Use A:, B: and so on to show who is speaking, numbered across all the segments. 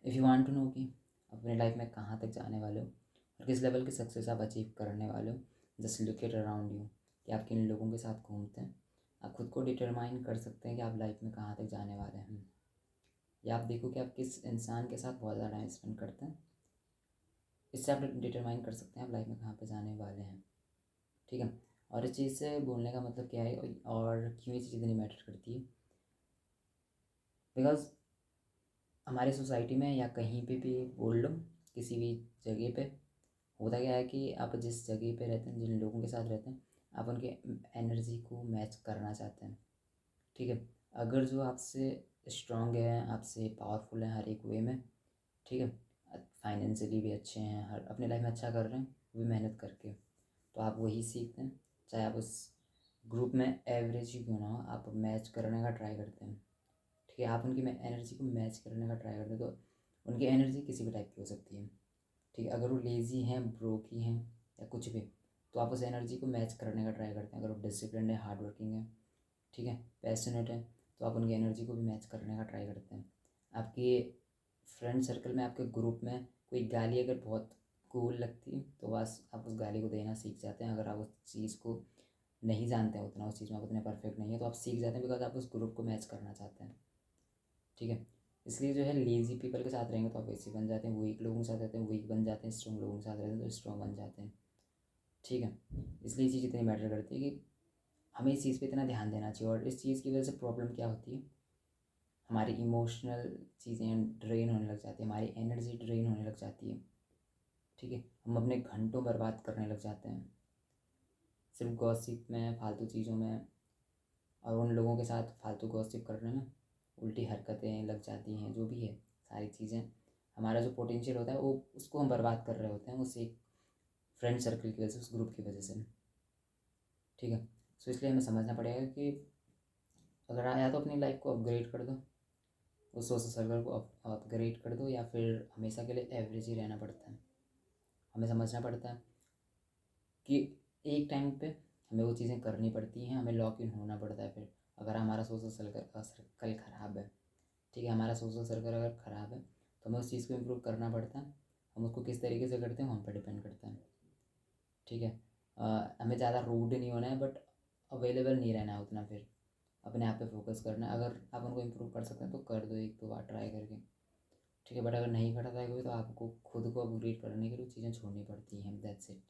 A: If you want to know कि अपने life में कहाँ तक जाने वाले हो और किस लेवल की सक्सेस आप अचीव करने वाले हो, just look it around you कि आप किन लोगों के साथ घूमते हैं। आप खुद को डिटरमाइन कर सकते हैं कि आप लाइफ में कहाँ तक जाने वाले हैं, या आप देखो कि आप किस इंसान के साथ बहुत ज़्यादा टाइम स्पेंड करते हैं। इससे आप डिटरमाइन कर सकते हैं आप लाइफ में कहाँ पे जाने वाले हैं। ठीक है। और इस चीज़ से बोलने का मतलब क्या है और क्यों ये चीज़ इतनी मैटर करती है, बिकॉज हमारी सोसाइटी में या कहीं पे भी बोल लो, किसी भी जगह पे होता क्या है कि आप जिस जगह पे रहते हैं, जिन लोगों के साथ रहते हैं, आप उनके एनर्जी को मैच करना चाहते हैं। ठीक है। अगर जो आपसे स्ट्रांग है, आपसे पावरफुल है हर एक वे में, ठीक है, फाइनेंशियली भी अच्छे हैं, हर अपने लाइफ में अच्छा कर रहे हैं, वो भी मेहनत करके, तो आप वही सीखते हैं। चाहे आप उस ग्रुप में एवरेज ही क्यों ना हो, आप मैच करने का ट्राई करते हैं। ठीक है। आप उनकी एनर्जी को मैच करने का ट्राई करते हैं, तो उनकी एनर्जी किसी भी टाइप की हो सकती है। ठीक है। अगर वो लेज़ी हैं, ब्रोकी हैं, या कुछ भी, तो आप उस एनर्जी को मैच करने का ट्राई करते हैं। अगर वो डिसिप्लिन है, हार्ड वर्किंग है, ठीक है, पैशनेट है, तो आप उनकी एनर्जी को भी मैच करने का ट्राई करते हैं। आपके फ्रेंड सर्कल में, आपके ग्रुप में कोई गाली अगर बहुत कूल लगती है, तो बस आप उस गाली को देना सीख जाते हैं। अगर आप उस चीज़ को नहीं जानते हैं उतना, उस चीज़ में आप उतने परफेक्ट नहीं है, तो आप सीख जाते हैं, बिकॉज आप उस ग्रुप को मैच करना चाहते हैं। ठीक है। इसलिए जो है लेज़ी पीपल के साथ रहेंगे तो आप वैसे बन जाते हैं, वीक लोगों के साथ रहते हैं वीक बन जाते हैं, स्ट्रॉन्ग लोगों के साथ रहते हैं तो स्ट्रॉन्ग बन जाते हैं। ठीक है। इसलिए ये चीज़ इतनी मैटर करती है कि हमें इस चीज़ पे इतना ध्यान देना चाहिए। और इस चीज़ की वजह से प्रॉब्लम क्या होती है, हमारी इमोशनल चीज़ें ड्रेन होने लग जाती है, हमारी एनर्जी ड्रेन होने लग जाती है। ठीक है। हम अपने घंटों बर्बाद करने लग जाते हैं सिर्फ गॉसिप में, फालतू चीज़ों में, और उन लोगों के साथ फालतू गॉसिप करने में उल्टी हरकतें लग जाती हैं। जो भी है सारी चीज़ें, हमारा जो पोटेंशियल होता है वो उसको हम बर्बाद कर रहे होते हैं उस एक फ्रेंड सर्कल की वजह से, उस ग्रुप की वजह से। ठीक है। सो इसलिए हमें समझना पड़ेगा कि अगर या तो अपनी लाइफ को अपग्रेड कर दो, उस सोशल सर्कल को अपग्रेड कर दो, या फिर हमेशा के लिए एवरेज ही रहना पड़ता है। हमें समझना पड़ता है कि एक टाइम पे हमें वो चीज़ें करनी पड़ती हैं, हमें लॉक इन होना पड़ता है। फिर अगर हमारा सोशल सर्कल ख़राब है, ठीक है, हमारा सोशल सर्कल अगर ख़राब है, तो हमें उस चीज़ को इम्प्रूव करना पड़ता है। हम उसको किस तरीके से करते हैं हम पर डिपेंड करता है। ठीक है। हमें ज़्यादा रूड नहीं होना है, बट अवेलेबल नहीं रहना है उतना। फिर अपने आप पे फोकस करना है। अगर आप उनको इम्प्रूव कर सकते हैं तो कर दो, एक दो बार ट्राई करके। ठीक है। बट अगर नहीं करता है कोई, तो आपको खुद को अपग्रेड करने के लिए चीज़ें छोड़नी पड़ती हैं। That's it.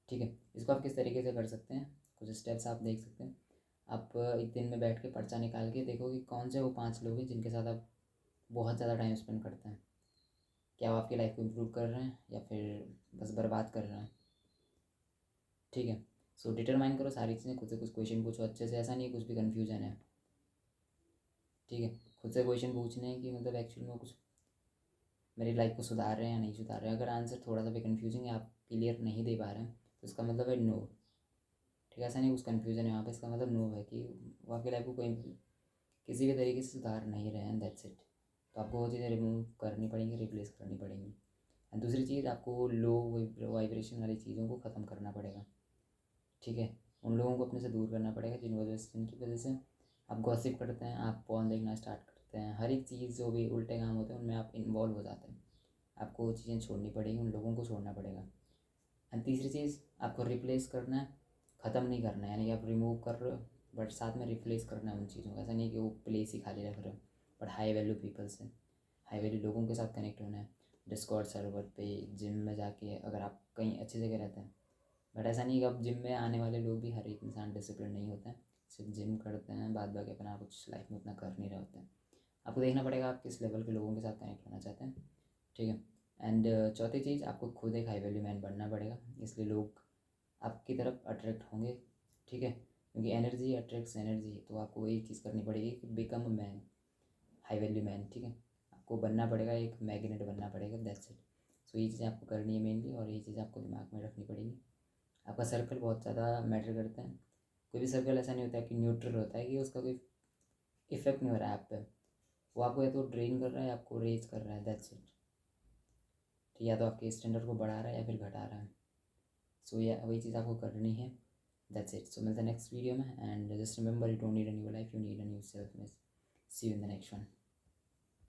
A: ठीक है। इसको आप किस तरीके से कर सकते हैं, कुछ स्टेप्स आप देख सकते हैं। आप एक दिन में बैठ के पर्चा निकाल के देखो कि कौन से वो 5 लोग हैं जिनके साथ आप बहुत ज़्यादा टाइम स्पेंड करते हैं। क्या वो आपकी लाइफ को इम्प्रूव कर रहे हैं या फिर बस बर्बाद कर रहे हैं। ठीक है। सो डिटरमाइन करो सारी चीज़ें, खुद से कुछ क्वेश्चन पूछो अच्छे से। ऐसा नहीं है कुछ भी कन्फ्यूजन है। ठीक है। खुद से क्वेश्चन पूछने हैं कि मतलब एक्चुअली में कुछ मेरी लाइफ को सुधार रहे हैं या नहीं सुधार रहे हैं। अगर आंसर थोड़ा सा भी कन्फ्यूजिंग है, आप क्लियर नहीं दे पा रहे हैं, तो इसका मतलब है नो। ठीक है। ऐसा नहीं कुछ कन्फ्यूजन है वहाँ पे, इसका मतलब नो है कि वो आपकी लाइफ को कोई किसी भी तरीके से सुधार नहीं रहे हैं। That's it. तो आपको वो चीज़ें रिमूव करनी पड़ेंगी, रिप्लेस करनी पड़ेंगी। एंड दूसरी चीज़, आपको लो वाइब्रेशन वाली चीज़ों को ख़त्म करना पड़ेगा। ठीक है। उन लोगों को अपने से दूर करना पड़ेगा जिनकी वजह से आप गॉसिप करते हैं, आप पॉर्न देखना स्टार्ट करते हैं, हर एक चीज़ जो भी उल्टे काम होते हैं उनमें आप इन्वॉल्व हो जाते हैं। आपको वो चीज़ें छोड़नी पड़ेगी, उन लोगों को छोड़ना पड़ेगा। एंड तीसरी चीज़, आपको रिप्लेस करना है, ख़त्म नहीं करना है। यानी कि आप रिमूव कर रहे हो बट साथ में रिप्लेस करना है उन चीज़ों को। ऐसा नहीं कि वो प्लेस ही खाली रख रहे हो, बट हाई वैल्यू पीपल से, हाई वैल्यू लोगों के साथ कनेक्ट होना है। डिस्कॉर्ड सर्वर पे, जिम में जाके, अगर आप कहीं अच्छी जगह रहते हैं। बट ऐसा नहीं कि अब जिम में आने वाले लोग भी हर एक इंसान डिसिप्लिन नहीं होते हैं, सिर्फ जिम करते हैं, बाद बाकी अपना कुछ लाइफ में उतना कर नहीं रहे होते हैं। आपको देखना पड़ेगा आप किस लेवल के लोगों के साथ कनेक्ट होना चाहते हैं। ठीक है। एंड चौथी चीज़, आपको खुद एक हाई वैल्यू मैन बनना पड़ेगा, इसलिए लोग आपकी तरफ अट्रैक्ट होंगे। ठीक है। क्योंकि एनर्जी अट्रैक्ट्स एनर्जी, तो आपको वही चीज़ करनी पड़ेगी कि become a man, high value man. ठीक है। आपको बनना पड़ेगा, एक मैग्नेट बनना पड़ेगा। That's it. सो ये चीज़ें आपको करनी है मेनली, और ये चीज़ें आपको दिमाग में रखनी पड़ेगी। आपका सर्कल बहुत ज़्यादा मैटर करता है। कोई भी सर्कल ऐसा नहीं होता है कि न्यूट्रल होता है कि उसका कोई इफेक्ट नहीं हो रहा है आप पे। वो आपको या तो ड्रेन कर रहा है, आपको रेज कर रहा है। That's it. ठीक, या तो आपके स्टैंडर्ड को बढ़ा रहा है या फिर घटा रहा है। सो या वही चीज़ आपको करनी है। That's it. सो मिलते हैं नेक्स्ट वीडियो में। And just remember, you don't need a new life, you need a new self. Miss see you in the next one.